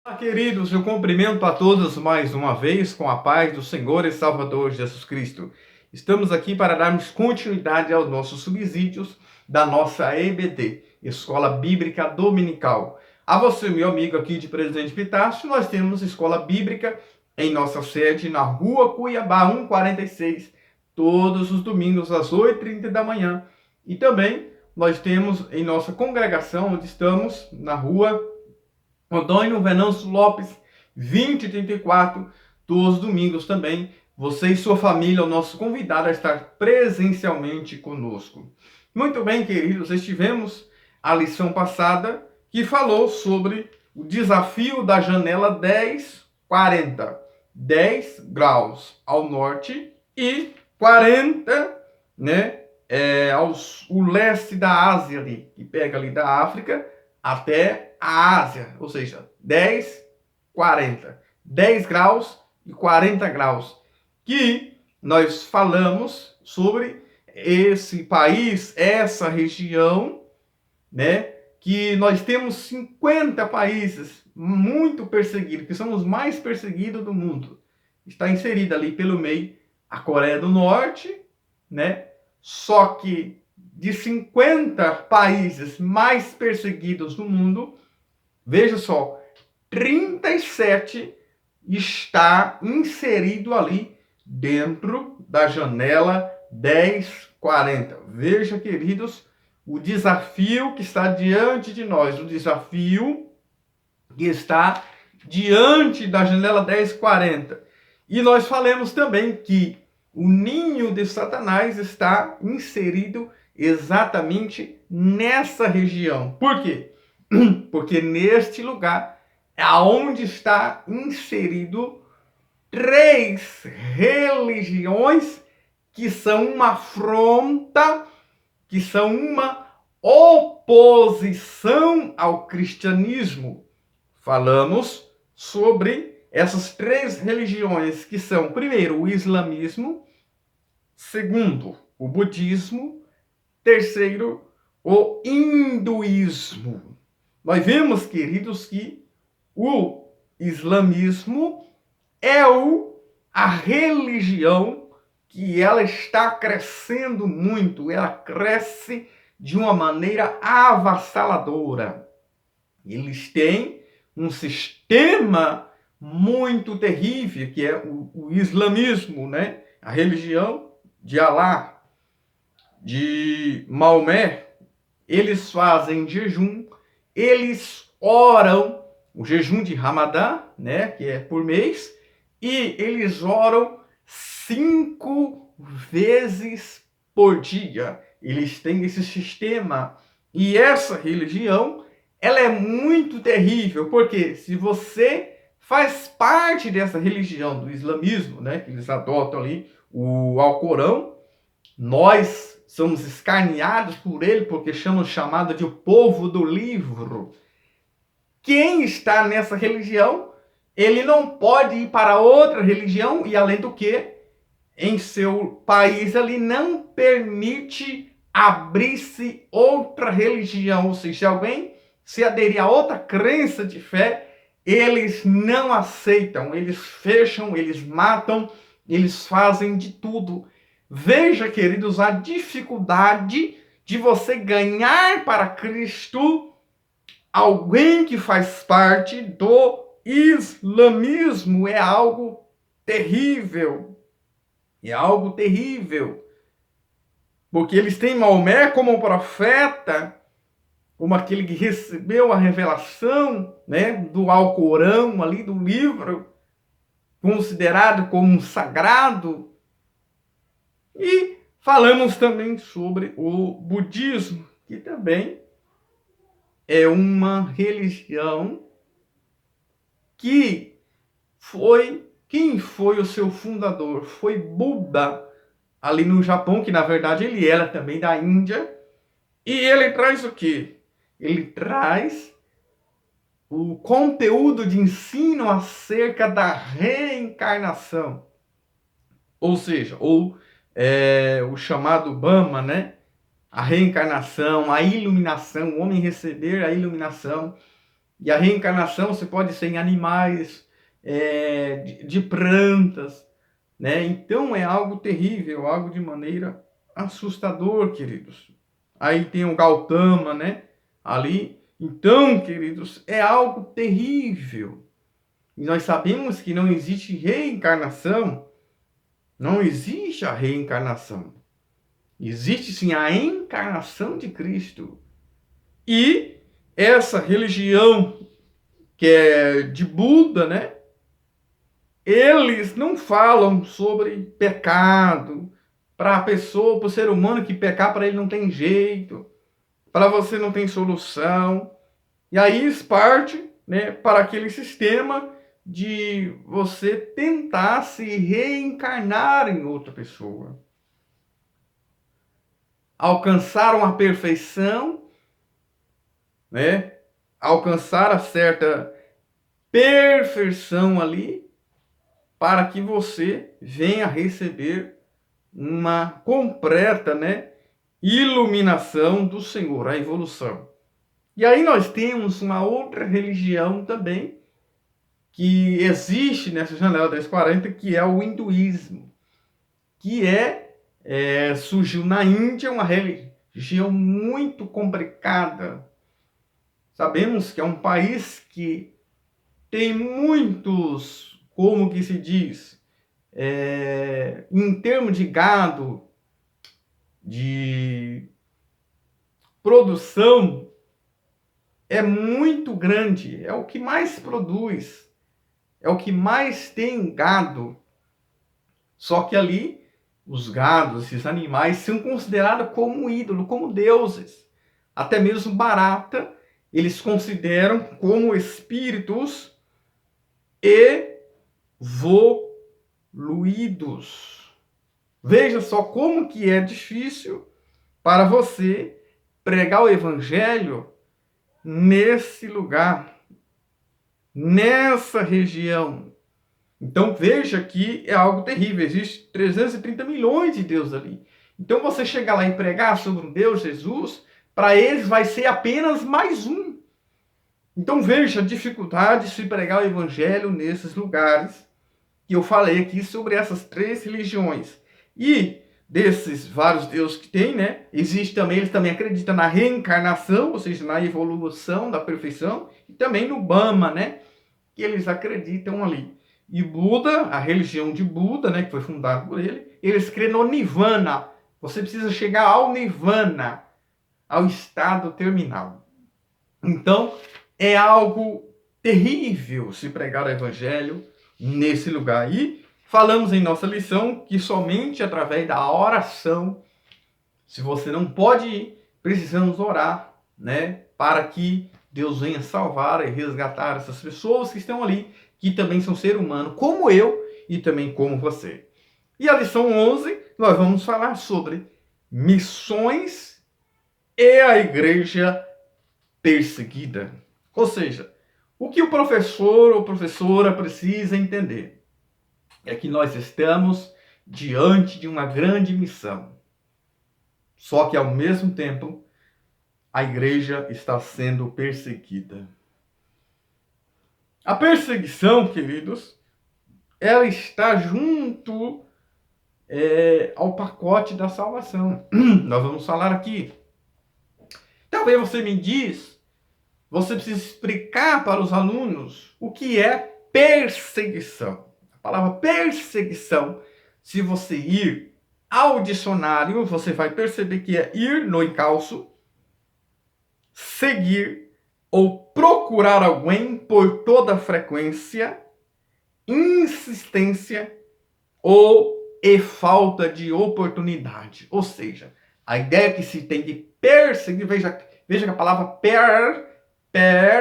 Olá, queridos, eu cumprimento a todos mais uma vez com a paz do Senhor e Salvador Jesus Cristo. Estamos aqui para darmos continuidade aos nossos subsídios da nossa EBD, Escola Bíblica Dominical. A você, meu amigo aqui de Presidente Pitácio, nós temos Escola Bíblica em nossa sede na Rua Cuiabá 146, todos os domingos às 8h30 da manhã. E também nós temos em nossa congregação, onde estamos, na Rua Antônio Venâncio Lopes, 2034, todos os domingos também. Você e sua família, o nosso convidado a estar presencialmente conosco. Muito bem, queridos, estivemos a lição passada que falou sobre o desafio da janela 1040. 10 graus ao norte e 40, né, o leste da Ásia ali, que pega ali da África até a Ásia, ou seja, 10, 40. 10 graus e 40 graus. Que nós falamos sobre esse país, essa região, né? Que nós temos 50 países muito perseguidos, que são os mais perseguidos do mundo. Está inserida ali pelo meio a Coreia do Norte, né? Só que de 50 países mais perseguidos do mundo, veja só, 37 está inserido ali dentro da janela 1040. Veja, queridos, o desafio que está diante de nós, o desafio que está diante da janela 1040. E nós falamos também que o ninho de Satanás está inserido exatamente nessa região. Por quê? Porque neste lugar é onde está inserido 3 religiões que são uma afronta, que são uma oposição ao cristianismo. Falamos sobre essas 3 religiões que são, primeiro, o islamismo, segundo, o budismo, terceiro, o hinduísmo. Nós vemos, queridos, que o islamismo é a religião que ela está crescendo muito, ela cresce de uma maneira avassaladora. Eles têm um sistema muito terrível, que é o islamismo, né? A religião de Alá, de Maomé. Eles fazem jejum, eles oram, o jejum de Ramadã, né, que é por mês, e eles oram 5 vezes por dia. Eles têm esse sistema. E essa religião, ela é muito terrível, porque se você faz parte dessa religião do islamismo, né, que eles adotam ali o Alcorão, nós somos escarneados por ele, porque chamado de o povo do livro. Quem está nessa religião, ele não pode ir para outra religião, e além do que, em seu país ele não permite abrir-se outra religião, ou seja, se alguém se aderir a outra crença de fé, eles não aceitam, eles fecham, eles matam, eles fazem de tudo. Veja, queridos, a dificuldade de você ganhar para Cristo alguém que faz parte do islamismo. É algo terrível. É algo terrível. Porque eles têm Maomé como profeta, como aquele que recebeu a revelação, né, do Alcorão, ali do livro, considerado como um sagrado. E falamos também sobre o budismo, que também é uma religião que quem foi o seu fundador? Foi Buda, ali no Japão, que na verdade ele era também da Índia. E ele traz o quê? Ele traz o conteúdo de ensino acerca da reencarnação. Ou seja, o chamado Brahma, né? A reencarnação, a iluminação, o homem receber a iluminação. E a reencarnação você pode ser em animais, de plantas, né? Então é algo terrível, algo de maneira assustador, queridos. Aí tem o Gautama, né? Ali. Então, queridos, é algo terrível. E nós sabemos que não existe reencarnação. Não existe a reencarnação. Existe sim a encarnação de Cristo. E essa religião que é de Buda, né? Eles não falam sobre pecado. Para a pessoa, para o ser humano que pecar, para ele não tem jeito. Para você não tem solução. E aí isso parte, né, para aquele sistema de você tentar se reencarnar em outra pessoa. Alcançar uma perfeição, né? Alcançar a certa perfeição ali, para que você venha receber uma completa, né, iluminação do Senhor, a evolução. E aí nós temos uma outra religião também, que existe nessa janela 1040, que é o hinduísmo, que surgiu na Índia, uma religião muito complicada. Sabemos que é um país que tem muitos, como que se diz, em termos de gado, de produção, é muito grande, é o que mais produz, é o que mais tem gado. Só que ali, os gados, esses animais, são considerados como ídolo, como deuses. Até mesmo barata, eles consideram como espíritos evoluídos. Veja só como que é difícil para você pregar o evangelho nesse lugar, nessa região. Então veja que é algo terrível. Existe 330 milhões de deuses ali. Então você chegar lá e pregar sobre um Deus, Jesus, para eles vai ser apenas mais um. Então veja a dificuldade de se pregar o evangelho nesses lugares que eu falei aqui sobre essas três religiões. E desses vários deuses que tem, né? Existe também, eles também acreditam na reencarnação, ou seja, na evolução da perfeição, e também no Brahma, né? Que eles acreditam ali. E Buda, a religião de Buda, né, que foi fundada por ele, eles creem no Nirvana. Você precisa chegar ao Nirvana, ao estado terminal. Então, é algo terrível se pregar o evangelho nesse lugar. E falamos em nossa lição que somente através da oração, se você não pode ir, precisamos orar, né, para que Deus venha salvar e resgatar essas pessoas que estão ali, que também são seres humanos, como eu e também como você. E a lição 11, nós vamos falar sobre missões e a igreja perseguida. Ou seja, o que o professor ou professora precisa entender é que nós estamos diante de uma grande missão. Só que, ao mesmo tempo, a igreja está sendo perseguida. A perseguição, queridos, ela está junto ao pacote da salvação. Nós vamos falar aqui. Talvez você me diz, você precisa explicar para os alunos o que é perseguição. A palavra perseguição, se você ir ao dicionário, você vai perceber que é ir no encalço, seguir ou procurar alguém por toda frequência, insistência ou falta de oportunidade. Ou seja, a ideia que se tem de perseguir, veja que a palavra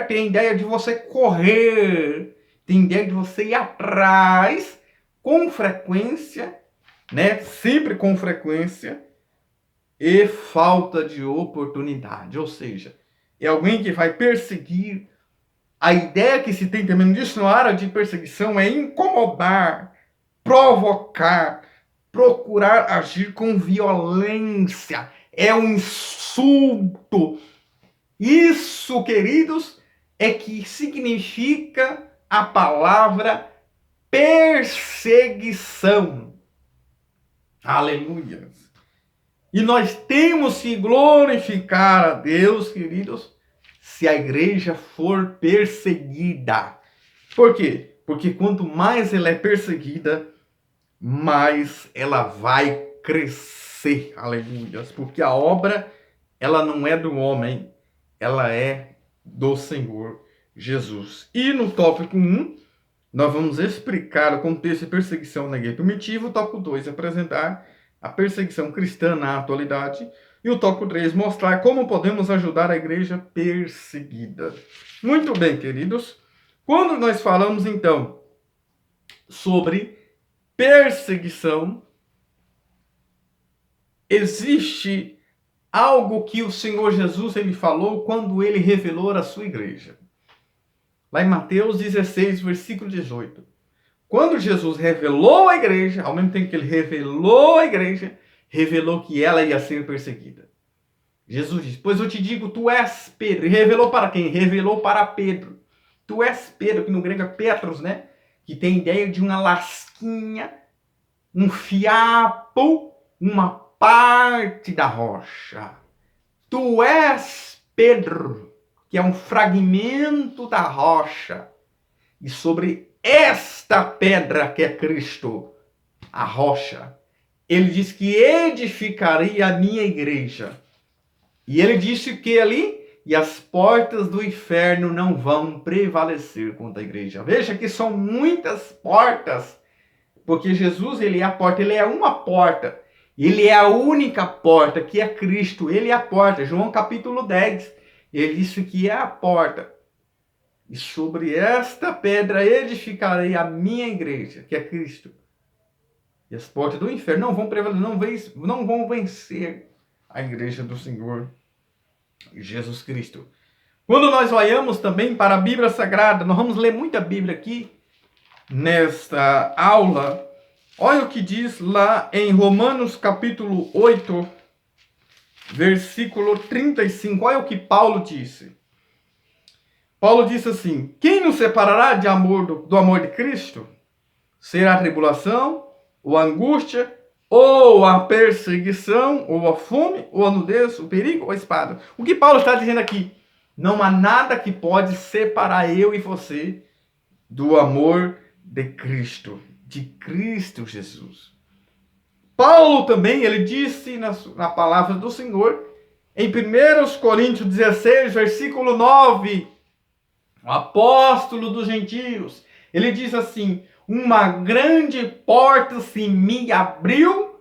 tem a ideia de você correr, tem a ideia de você ir atrás com frequência, né? Sempre com frequência, e falta de oportunidade. Ou seja, é alguém que vai perseguir. A ideia que se tem também no dicionário de perseguição é incomodar, provocar, procurar agir com violência. É um insulto. Isso, queridos, é que significa a palavra perseguição. Aleluia. E nós temos que glorificar a Deus, queridos, se a igreja for perseguida. Por quê? Porque quanto mais ela é perseguida, mais ela vai crescer. Aleluia. Porque a obra, ela não é do homem, ela é do Senhor Jesus. E no tópico 1, nós vamos explicar o contexto de perseguição na igreja primitiva. O tópico 2, apresentar a perseguição cristã na atualidade. E o tópico 3, mostrar como podemos ajudar a igreja perseguida. Muito bem, queridos. Quando nós falamos, então, sobre perseguição, existe algo que o Senhor Jesus ele falou quando ele revelou a sua igreja. Lá em Mateus 16, versículo 18. Quando Jesus revelou a igreja, ao mesmo tempo que ele revelou a igreja, revelou que ela ia ser perseguida. Jesus disse, pois eu te digo, tu és Pedro. E revelou para quem? Revelou para Pedro. Tu és Pedro, que no grego é Petros, né? Que tem ideia de uma lasquinha, um fiapo, uma parte da rocha. Tu és Pedro, que é um fragmento da rocha. E sobre esta pedra que é Cristo, a rocha, ele diz que edificaria a minha igreja. E ele disse que ali, e as portas do inferno não vão prevalecer contra a igreja. Veja que são muitas portas, porque Jesus, ele é a porta, ele é uma porta. Ele é a única porta, que é Cristo, ele é a porta. João capítulo 10, ele disse que é a porta. E sobre esta pedra edificarei a minha igreja, que é Cristo. E as portas do inferno não vão prevalecer, não vão vencer a igreja do Senhor Jesus Cristo. Quando nós olhamos também para a Bíblia Sagrada, nós vamos ler muita Bíblia aqui nesta aula. Olha o que diz lá em Romanos capítulo 8, versículo 35. Olha o que Paulo disse. Paulo disse assim, quem nos separará do amor de Cristo? Será a tribulação, ou a angústia, ou a perseguição, ou a fome, ou a nudez, o perigo, ou a espada. O que Paulo está dizendo aqui? Não há nada que pode separar eu e você do amor de Cristo Jesus. Paulo também, ele disse na palavra do Senhor, em 1 Coríntios 16, versículo 9, o apóstolo dos gentios, ele diz assim, uma grande porta se me abriu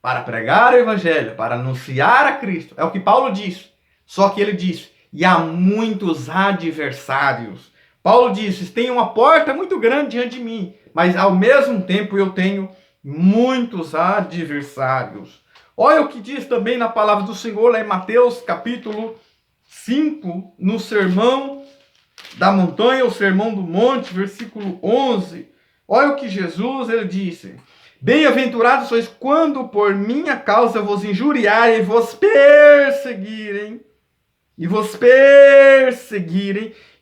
para pregar o evangelho, para anunciar a Cristo. É o que Paulo diz. Só que ele diz, e há muitos adversários. Paulo diz, tem uma porta muito grande diante de mim, mas ao mesmo tempo eu tenho muitos adversários. Olha o que diz também na palavra do Senhor, lá em Mateus capítulo 5, no sermão da montanha, o sermão do monte, versículo 11. Olha o que Jesus ele disse. Bem-aventurados sois quando por minha causa vos injuriarem e vos perseguirem.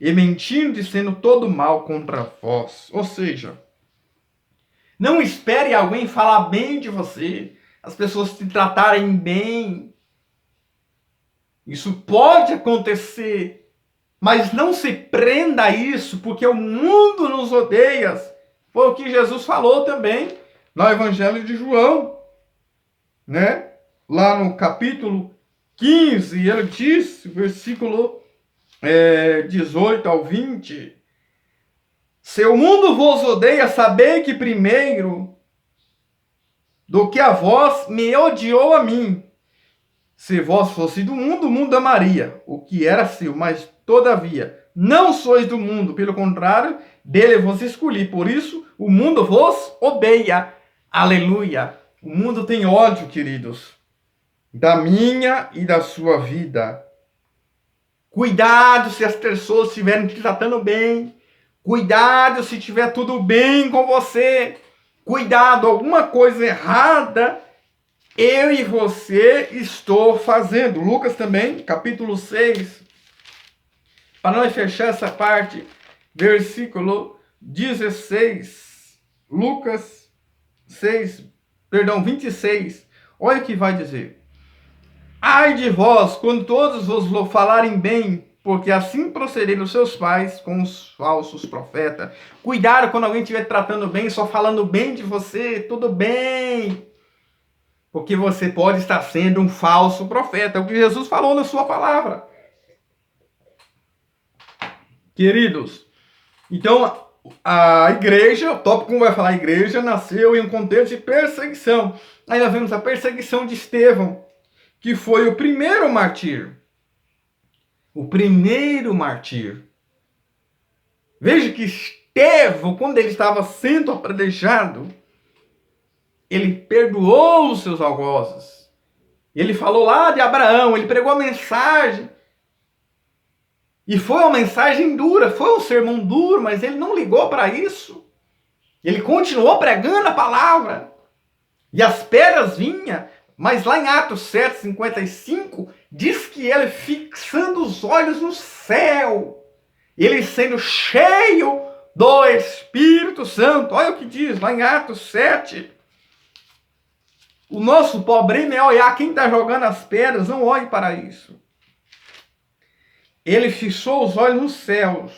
E mentindo dizendo todo mal contra vós. Ou seja, não espere alguém falar bem de você, as pessoas te tratarem bem. Isso pode acontecer, mas não se prenda a isso, porque o mundo nos odeia. Foi o que Jesus falou também no Evangelho de João, né? Lá no capítulo 15, ele diz, versículo 18 ao 20, se o mundo vos odeia, sabei que primeiro do que a vós me odiou a mim. Se vós fosse do mundo, o mundo amaria o que era seu, mas todavia não sois do mundo, pelo contrário, dele vos escolhi, por isso o mundo vos odeia. Aleluia! O mundo tem ódio, queridos, da minha e da sua vida. Cuidado se as pessoas estiverem te tratando bem. Cuidado se estiver tudo bem com você. Cuidado, alguma coisa errada eu e você estou fazendo. Lucas também, capítulo 6, para nós fechar essa parte, versículo 16, Lucas 26. Olha o que vai dizer. Ai de vós, quando todos vos falarem bem, porque assim procederam os seus pais com os falsos profetas. Cuidado quando alguém estiver tratando bem, só falando bem de você, tudo bem. Porque você pode estar sendo um falso profeta. É o que Jesus falou na sua palavra. Queridos, então a igreja, o tópico 1 vai falar, a igreja nasceu em um contexto de perseguição. Aí nós vemos a perseguição de Estevão, que foi o primeiro mártir. O primeiro mártir. Veja que Estevão, quando ele estava sendo apedrejado, ele perdoou os seus algozes. Ele falou lá de Abraão, ele pregou a mensagem. E foi uma mensagem dura, foi um sermão duro, mas ele não ligou para isso. Ele continuou pregando a palavra. E as pedras vinham, mas lá em Atos 7:55, diz que ele fixando os olhos no céu, ele sendo cheio do Espírito Santo. Olha o que diz lá em Atos 7. O nosso problema é olhar quem está jogando as pedras, não olhe para isso. Ele fixou os olhos nos céus.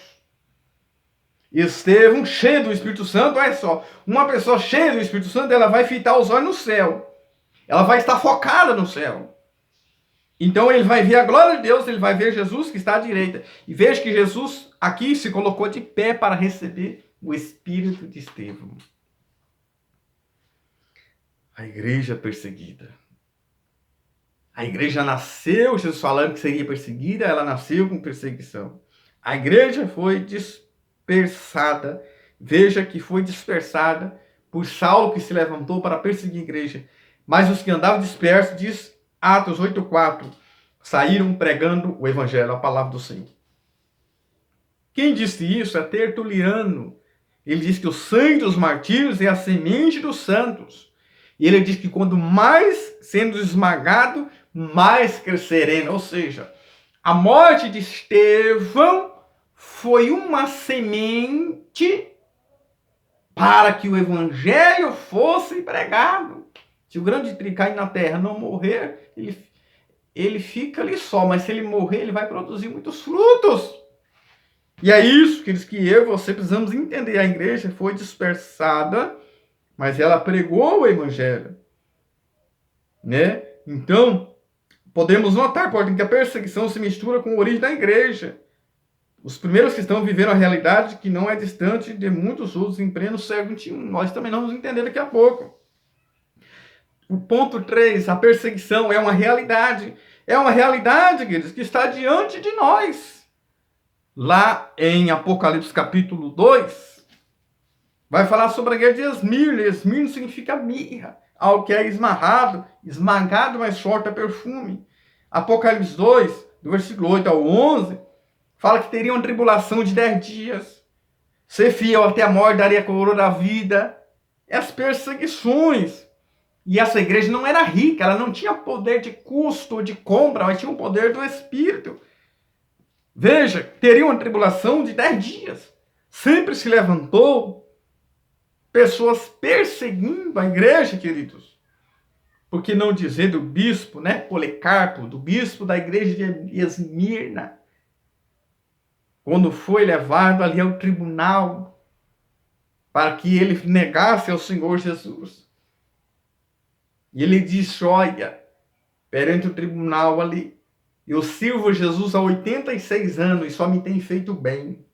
Estevão, cheio do Espírito Santo, olha só, uma pessoa cheia do Espírito Santo, ela vai fitar os olhos no céu. Ela vai estar focada no céu. Então ele vai ver a glória de Deus, ele vai ver Jesus que está à direita. E veja que Jesus aqui se colocou de pé para receber o Espírito de Estevão. A igreja perseguida. A igreja nasceu, Jesus falando que seria perseguida, ela nasceu com perseguição. A igreja foi dispersada. Veja que foi dispersada por Saulo, que se levantou para perseguir a igreja. Mas os que andavam dispersos, diz Atos 8:4, saíram pregando o evangelho, a palavra do Senhor. Quem disse isso é Tertuliano. Ele diz que o sangue dos martírios é a semente dos santos. E ele diz que quando mais sendo esmagado, mais cresceremos. Ou seja, a morte de Estevão foi uma semente para que o evangelho fosse pregado. Se o grão de trigo cair na terra não morrer, ele fica ali só. Mas se ele morrer, ele vai produzir muitos frutos. E é isso que eu e você precisamos entender. A igreja foi dispersada, mas ela pregou o evangelho. Né? Então, podemos notar, porém, que a perseguição se mistura com a origem da igreja. Os primeiros cristãos viveram a realidade que não é distante de muitos outros em pleno século XXI. Nós também vamos entender daqui a pouco. O ponto 3, a perseguição é uma realidade. É uma realidade, queridos, que está diante de nós. Lá em Apocalipse capítulo 2, vai falar sobre a guerra de Esmirna. Esmirna significa mirra. Algo que é esmagado, mas solta perfume. Apocalipse 2, do versículo 8 ao 11, fala que teria uma tribulação de 10 dias. Ser fiel até a morte daria a coroa da vida. E as perseguições. E essa igreja não era rica, ela não tinha poder de custo ou de compra, mas tinha o poder do Espírito. Veja, teria uma tribulação de 10 dias. Sempre se levantou pessoas perseguindo a igreja, queridos. Por que não dizer do bispo, né, Policarpo, do bispo da igreja de Esmirna, quando foi levado ali ao tribunal para que ele negasse ao Senhor Jesus. E ele disse, olha, perante o tribunal ali, eu sirvo Jesus há 86 anos e só me tem feito bem.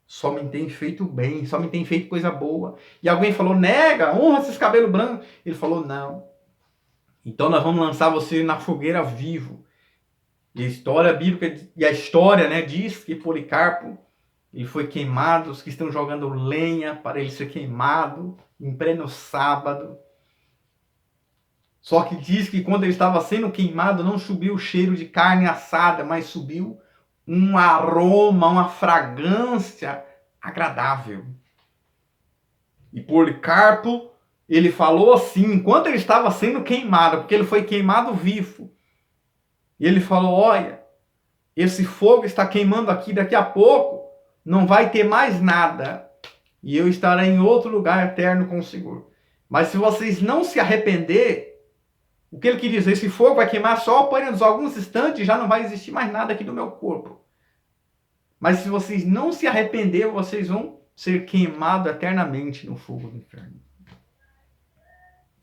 Só me tem feito bem, só me tem feito coisa boa. E alguém falou, nega, honra esses cabelos brancos. Ele falou, não. Então nós vamos lançar você na fogueira vivo. E a história bíblica, e a história, né, diz que Policarpo, ele foi queimado, os que estão jogando lenha para ele ser queimado, em pleno sábado. Só que diz que quando ele estava sendo queimado, não subiu o cheiro de carne assada, mas subiu um aroma, uma fragrância agradável. E Policarpo, ele falou assim, enquanto ele estava sendo queimado, porque ele foi queimado vivo. E ele falou, olha, esse fogo está queimando aqui, daqui a pouco não vai ter mais nada. E eu estarei em outro lugar eterno com o Senhor. Mas se vocês não se arrepender, o que ele quer dizer? Esse fogo vai queimar só apenas alguns instantes, já não vai existir mais nada aqui do meu corpo. Mas se vocês não se arrepender, vocês vão ser queimados eternamente no fogo do inferno.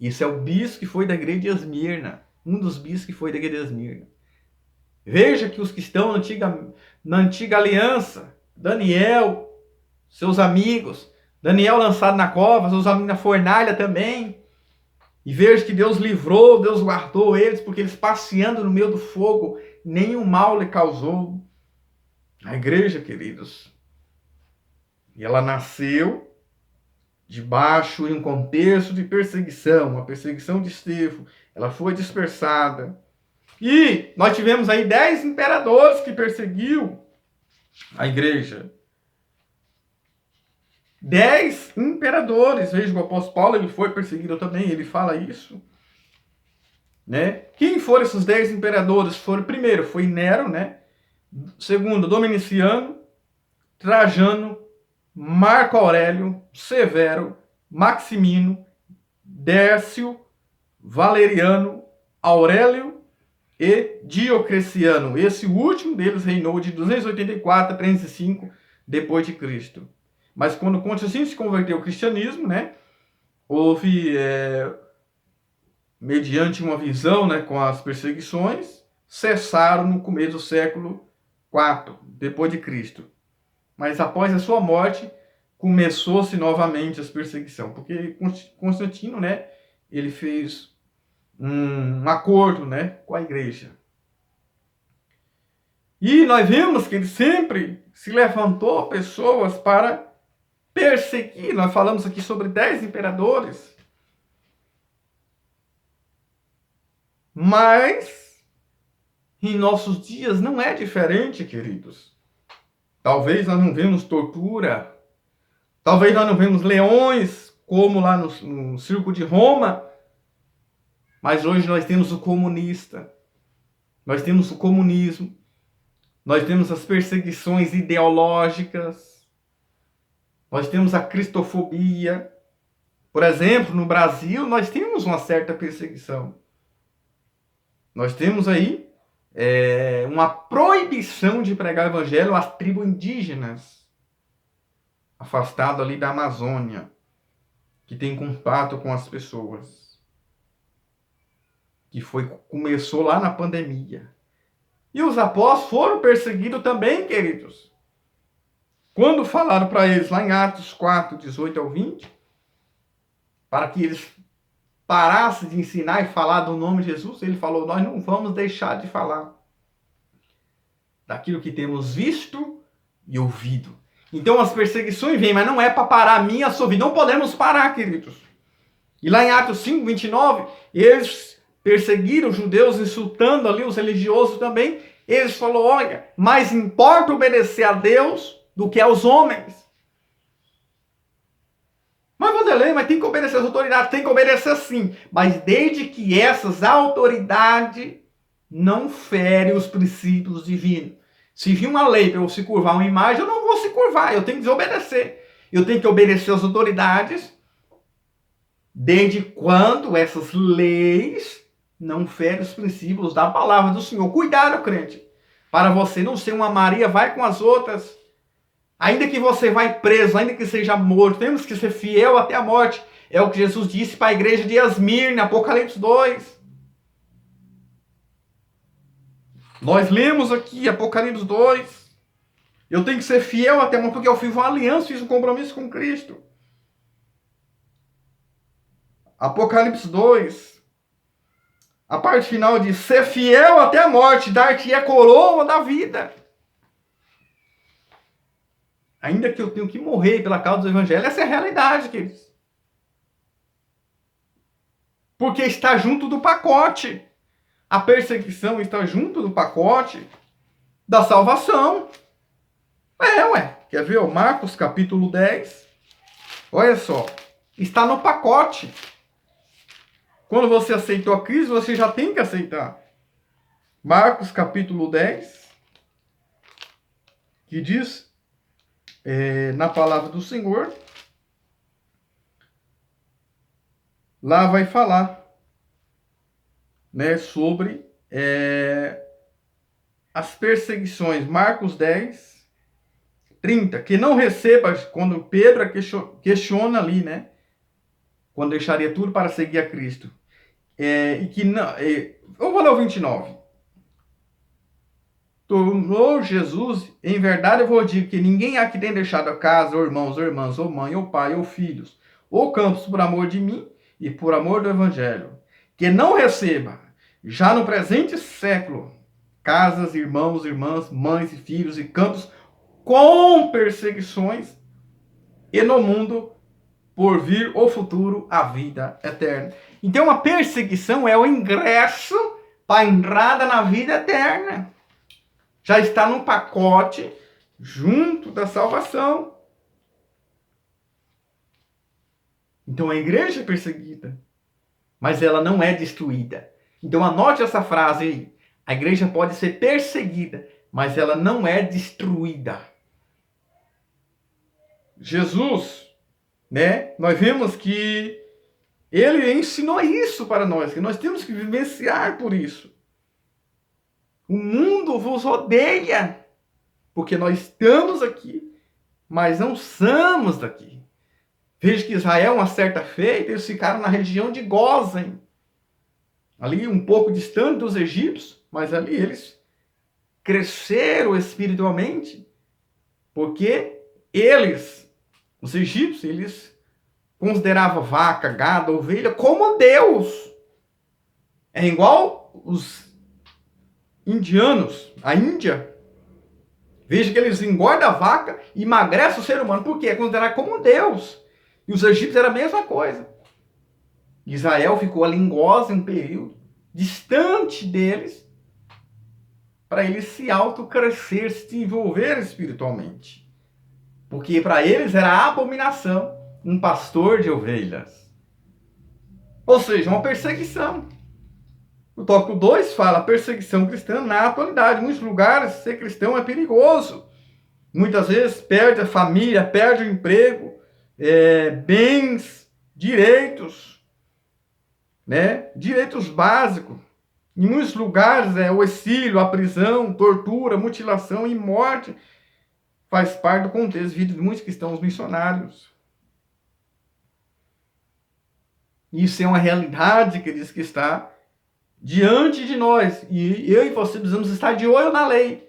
Isso é o bispo que foi da igreja de Esmirna. Um dos bispos que foi da igreja de Esmirna. Veja que os que estão na antiga aliança, Daniel, seus amigos, Daniel lançado na cova, seus amigos na fornalha também. E veja que Deus livrou, Deus guardou eles, porque eles passeando no meio do fogo, nenhum mal lhe causou. A igreja, queridos, e ela nasceu debaixo de um contexto de perseguição, a perseguição de Estevão. Ela foi dispersada. E nós tivemos aí 10 imperadores que perseguiu a igreja. 10 imperadores. Veja, o apóstolo Paulo, ele foi perseguido também, ele fala isso. Né? Quem foram esses 10 imperadores? Primeiro, foi Nero, né? Segundo, Dominiciano, Trajano, Marco Aurélio, Severo, Maximino, Dércio, Valeriano, Aurélio e Diocleciano. Esse último deles reinou de 284 a 305 depois de Cristo. Mas quando Constantino se converteu ao cristianismo, né, houve, mediante uma visão, né, com as perseguições, cessaram no começo do século IV depois de Cristo. Mas após a sua morte, começou-se novamente as perseguições. Porque Constantino, né, ele fez um acordo, né, com a igreja. E nós vimos que ele sempre se levantou pessoas para perseguir. Nós falamos aqui sobre 10 imperadores. Mas em nossos dias não é diferente, queridos. Talvez nós não vemos tortura. Talvez nós não vemos leões, como lá no circo de Roma. Mas hoje nós temos o comunista. Nós temos o comunismo. Nós temos as perseguições ideológicas. Nós temos a cristofobia. Por exemplo, no Brasil, nós temos uma certa perseguição. Nós temos aí uma proibição de pregar o evangelho às tribos indígenas, afastado ali da Amazônia, que tem contato com as pessoas. Que começou lá na pandemia. E os apóstolos foram perseguidos também, queridos. Quando falaram para eles, lá em Atos 4, 18 ao 20, para que eles parassem de ensinar e falar do nome de Jesus, ele falou, nós não vamos deixar de falar daquilo que temos visto e ouvido. Então as perseguições vêm, mas não é para parar a minha, a sua vida. Não podemos parar, queridos. E lá em Atos 5, 29, eles perseguiram os judeus, insultando ali os religiosos também. Eles falaram, olha, mais importa obedecer a Deus do que aos homens. Mas, Vanderlei, mas tem que obedecer às autoridades. Tem que obedecer sim. Mas desde que essas autoridades não ferem os princípios divinos. Se vir uma lei para eu se curvar uma imagem, eu não vou se curvar. Eu tenho que desobedecer. Eu tenho que obedecer às autoridades desde quando essas leis não ferem os princípios da palavra do Senhor. Cuidado, crente. Para você não ser uma Maria, vai com as outras. Ainda que você vai preso, ainda que seja morto, temos que ser fiel até a morte. É o que Jesus disse para a igreja de Esmirna, Apocalipse 2. Nós lemos aqui Apocalipse 2. Eu tenho que ser fiel até a morte, porque eu fiz uma aliança, fiz um compromisso com Cristo. Apocalipse 2. A parte final diz, ser fiel até a morte, dar-te a coroa da vida. Ainda que eu tenha que morrer pela causa do evangelho, essa é a realidade, queridos. Porque está junto do pacote. A perseguição está junto do pacote da salvação. Quer ver? Marcos capítulo 10. Olha só. Está no pacote. Quando você aceitou a Cristo, você já tem que aceitar. Marcos capítulo 10. que diz na palavra do Senhor, lá vai falar, né, sobre as perseguições. Marcos 10, 30. Que não receba, quando Pedro questiona ali, né, quando deixaria tudo para seguir a Cristo. E que não. Eu vou ler o 29. Tornou Jesus, em verdade eu vou dizer que ninguém há que tenha deixado a casa, ou irmãos, ou irmãs, ou mãe, ou pai, ou filhos, ou campos por amor de mim e por amor do Evangelho, que não receba, já no presente século, casas, irmãos, irmãs, mães e filhos e campos com perseguições, e no mundo por vir o futuro a vida eterna. Então a perseguição é o ingresso para a entrada na vida eterna. Já está no pacote junto da salvação. Então a igreja é perseguida, mas ela não é destruída. Então anote essa frase aí. A igreja pode ser perseguida, mas ela não é destruída. Jesus, né? Nós vemos que ele ensinou isso para nós, que nós temos que vivenciar por isso. O mundo vos odeia, porque nós estamos aqui, mas não somos daqui. Veja que Israel, uma certa feita, eles ficaram na região de Gósen, ali um pouco distante dos egípcios, mas ali eles cresceram espiritualmente, porque eles, os egípcios, eles consideravam vaca, gado, ovelha como Deus. É igual os indianos, a Índia. Veja que eles engordam a vaca e emagrecem o ser humano. Por quê? É considerado como Deus. E os egípcios era a mesma coisa. Israel ficou ali em Gósen um período, distante deles, para eles se autocrescer, se desenvolver espiritualmente. Porque para eles era abominação um pastor de ovelhas. Ou seja, uma perseguição. O tópico 2 fala perseguição cristã na atualidade. Em muitos lugares, ser cristão é perigoso. Muitas vezes perde a família, perde o emprego, bens, direitos, né? Direitos básicos. Em muitos lugares, o exílio, a prisão, tortura, mutilação e morte faz parte do contexto de vida de muitos cristãos missionários. Isso é uma realidade que diz que está diante de nós. E eu e você precisamos estar de olho na lei.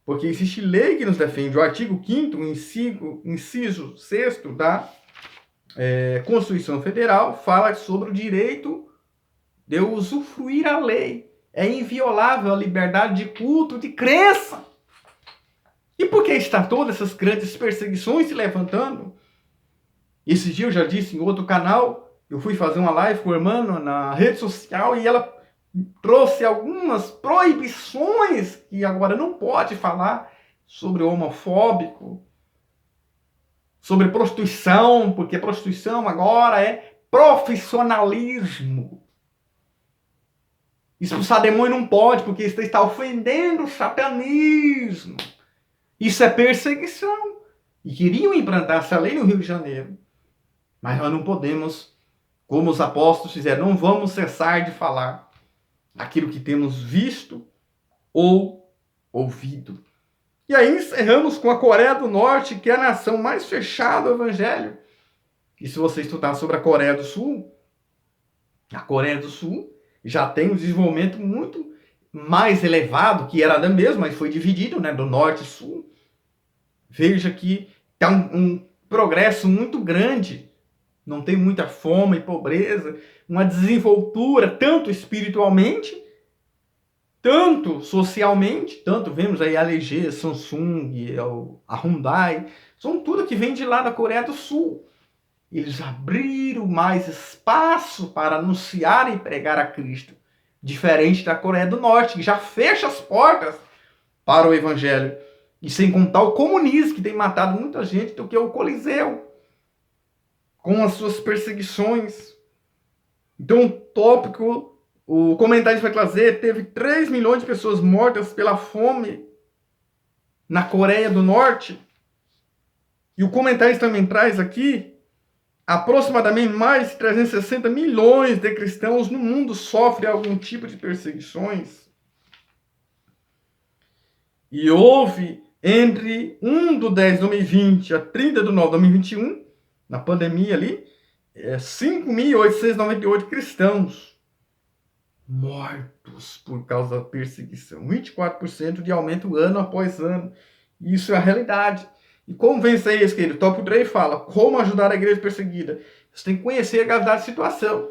Porque existe lei que nos defende. O artigo 5º, inciso 6º da Constituição Federal fala sobre o direito de usufruir a lei. É inviolável a liberdade de culto, de crença. E por que está todas essas grandes perseguições se levantando? Esse dia eu já disse em outro canal, eu fui fazer uma live com a irmã na rede social e ela trouxe algumas proibições que agora não pode falar sobre homofóbico, sobre prostituição, porque prostituição agora é profissionalismo. Expulsar demônio não pode, porque isso está ofendendo o satanismo. Isso é perseguição. E queriam implantar essa lei no Rio de Janeiro. Mas nós não podemos, como os apóstolos fizeram, não vamos cessar de falar aquilo que temos visto ou ouvido. E aí encerramos com a Coreia do Norte, que é a nação mais fechada ao Evangelho. E se você estudar sobre a Coreia do Sul, a Coreia do Sul já tem um desenvolvimento muito mais elevado, que era da mesma, mas foi dividido, né, do norte e sul. Veja que está um progresso muito grande. Não tem muita fome e pobreza, uma desenvoltura, tanto espiritualmente, tanto socialmente, tanto vemos aí a LG, Samsung, a Hyundai, são tudo que vem de lá da Coreia do Sul. Eles abriram mais espaço para anunciar e pregar a Cristo, diferente da Coreia do Norte, que já fecha as portas para o Evangelho. E sem contar o comunismo, que tem matado muita gente, do que o Coliseu, com as suas perseguições. Então, o comentário vai trazer, teve 3 milhões de pessoas mortas pela fome na Coreia do Norte. E o comentário também traz aqui, aproximadamente mais de 360 milhões de cristãos no mundo sofrem algum tipo de perseguições. E houve entre 1 de 10 de 2020 a 30 de 9 de 2021, na pandemia ali, 5.898 cristãos mortos por causa da perseguição. 24% de aumento ano após ano. Isso é a realidade. E como vencer isso, querido? Tópico 3 fala como ajudar a igreja perseguida. Você tem que conhecer a gravidade da situação.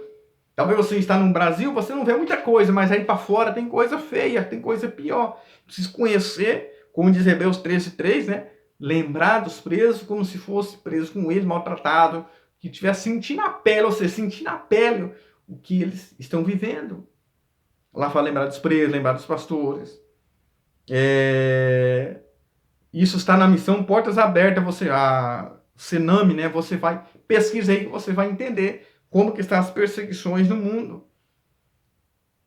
Talvez você está no Brasil, você não vê muita coisa, mas aí para fora tem coisa feia, tem coisa pior. Precisa conhecer, como diz Hebreus 13:3, né? Lembrar dos presos como se fosse preso com eles, maltratado, que tivesse sentindo na pele, ou seja, sentir na pele o que eles estão vivendo. Lá fala lembrar dos presos, lembrar dos pastores. Isso está na missão Portas Abertas, a Sename, né? Você vai, pesquisa aí que você vai entender como que estão as perseguições no mundo.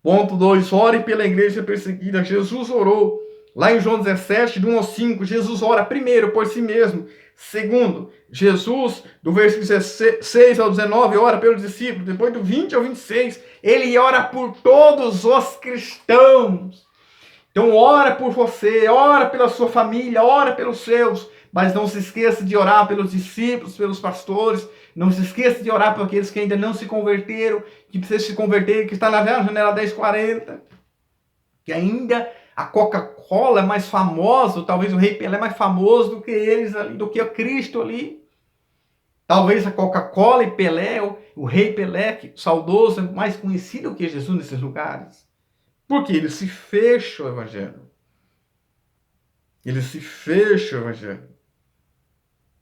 Ponto 2, ore pela igreja perseguida. Jesus orou. Lá em João 17, do 1 ao 5, Jesus ora primeiro por si mesmo. Segundo, Jesus, do versículo 16 ao 19, ora pelos discípulos. Depois do 20 ao 26, ele ora por todos os cristãos. Então ora por você, ora pela sua família, ora pelos seus. Mas não se esqueça de orar pelos discípulos, pelos pastores. Não se esqueça de orar por aqueles que ainda não se converteram, que precisam se converter, que está na janela 1040. Que ainda a Coca-Cola é mais famosa, talvez o Rei Pelé é mais famoso do que eles ali, do que o Cristo ali. Talvez a Coca-Cola e Pelé, o Rei Pelé, que saudoso, é mais conhecido que Jesus nesses lugares. Porque ele se fecha o evangelho. Ele se fecha o evangelho.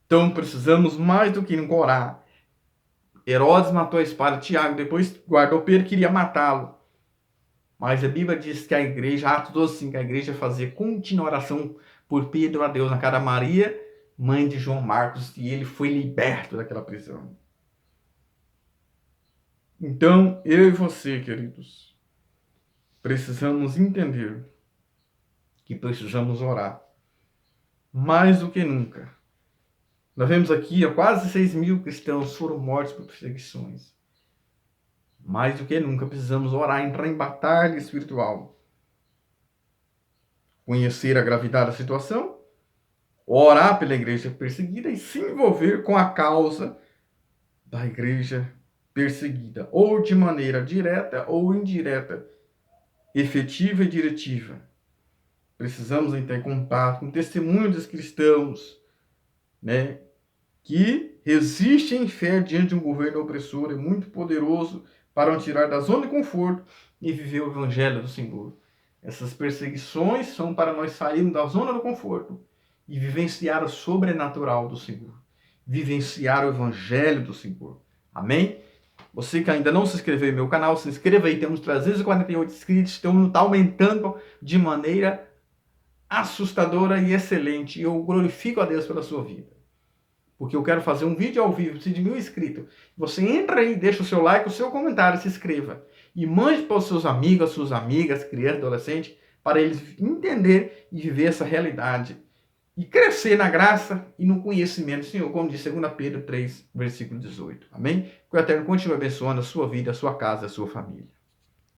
Então precisamos mais do que orar. Herodes matou a espada de Tiago, depois guardou Pedro, queria matá-lo. Mas a Bíblia diz que a igreja, Atos 12, que a igreja fazia contínua oração por Pedro a Deus na cara Maria, mãe de João Marcos, e ele foi liberto daquela prisão. Então, eu e você, queridos, precisamos entender que precisamos orar. Mais do que nunca. Nós vemos aqui, quase 6.000 cristãos foram mortos por perseguições. Mais do que nunca precisamos orar, entrar em batalha espiritual. Conhecer a gravidade da situação, orar pela igreja perseguida e se envolver com a causa da igreja perseguida, ou de maneira direta ou indireta, efetiva e diretiva. Precisamos entrar em contato com o testemunho dos cristãos, né, que resistem em fé diante de um governo opressor e muito poderoso para nos tirar da zona de conforto e viver o evangelho do Senhor. Essas perseguições são para nós sairmos da zona do conforto e vivenciar o sobrenatural do Senhor. Vivenciar o evangelho do Senhor. Amém? Você que ainda não se inscreveu no meu canal, se inscreva aí. Temos 348 inscritos. Então está aumentando de maneira assustadora e excelente. E eu glorifico a Deus pela sua vida. Porque eu quero fazer um vídeo ao vivo, preciso de 1.000 inscritos. Você entra aí, deixa o seu like, o seu comentário, se inscreva. E mande para os seus amigos, suas amigas, crianças, adolescentes, para eles entenderem e viver essa realidade. E crescer na graça e no conhecimento do Senhor, como diz 2 Pedro 3, versículo 18. Amém? Que o Eterno continue abençoando a sua vida, a sua casa, a sua família.